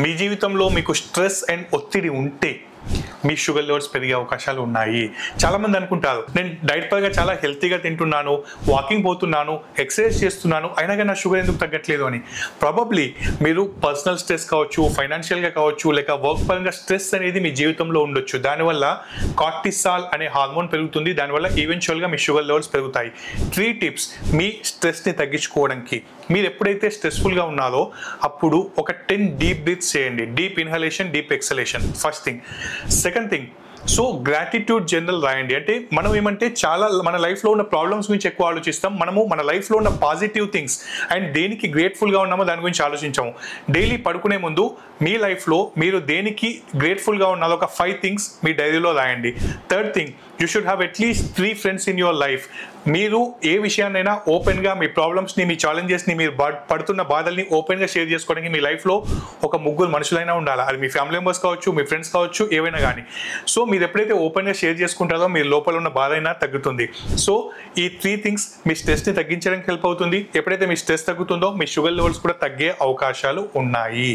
మీ జీవితంలో మీకు stress and ఒత్తిడి ఉంటే మీ షుగర్ లెవెల్స్ పెరిగే అవకాశాలు ఉన్నాయి. చాలామంది అనుకుంటారు, నేను డైట్ పరంగా చాలా హెల్తీగా తింటున్నాను, వాకింగ్ పోతున్నాను, ఎక్సర్సైజ్ చేస్తున్నాను, అయినా కానీ నా షుగర్ ఎందుకు తగ్గట్లేదు అని. ప్రాబబ్లీ మీరు పర్సనల్ స్ట్రెస్ కావచ్చు, ఫైనాన్షియల్గా కావచ్చు, లేక వర్క్ పరంగా స్ట్రెస్ అనేది మీ జీవితంలో ఉండొచ్చు. దానివల్ల కార్టిసాల్ అనే హార్మోన్ పెరుగుతుంది. దానివల్ల ఈవెన్చువల్గా మీ షుగర్ లెవెల్స్ పెరుగుతాయి. 3 టిప్స్ మీ స్ట్రెస్ని తగ్గించుకోవడానికి. మీరు ఎప్పుడైతే స్ట్రెస్ఫుల్గా ఉన్నారో అప్పుడు ఒక 10 డీప్ బ్రీత్స్ చేయండి. Deep inhalation, deep exhalation first thing. Second thing, so gratitude general రాయండి. అంటే మనం ఏమంటే చాలా మన లైఫ్లో ఉన్న ప్రాబ్లమ్స్ గురించి ఎక్కువ ఆలోచిస్తాం. మనము మన లైఫ్లో ఉన్న పాజిటివ్ థింగ్స్ అండ్ దేనికి గ్రేట్ఫుల్గా ఉన్నామో దాని గురించి ఆలోచించాము. డైలీ పడుకునే ముందు మీ లైఫ్లో మీరు దేనికి గ్రేట్ఫుల్గా ఉన్నారో ఒక 5 థింగ్స్ మీ డైరీలో రాయండి. Third thing, you should have at least 3 friends in your life. మీరు ఏ విషయాన్నైనా ఓపెన్గా మీ ప్రాబ్లమ్స్ని, మీ ఛాలెంజెస్ని, మీరు పడుతున్న బాధల్ని ఓపెన్గా షేర్ చేసుకోవడానికి మీ లైఫ్లో ఒక 3 మనుషులైనా ఉండాలి. అది మీ ఫ్యామిలీ మెంబర్స్ కావచ్చు, మీ ఫ్రెండ్స్ కావచ్చు, ఏవైనా కానీ. సో మీరు ఎప్పుడైతే ఓపెన్గా షేర్ చేసుకుంటారో మీ లోపల ఉన్న బాధ అయినా తగ్గుతుంది. సో ఈ 3 థింగ్స్ మీ స్ట్రెస్ని తగ్గించడానికి హెల్ప్ అవుతుంది. ఎప్పుడైతే మీ స్ట్రెస్ తగ్గుతుందో మీ షుగర్ లెవెల్స్ కూడా తగ్గే అవకాశాలు ఉన్నాయి.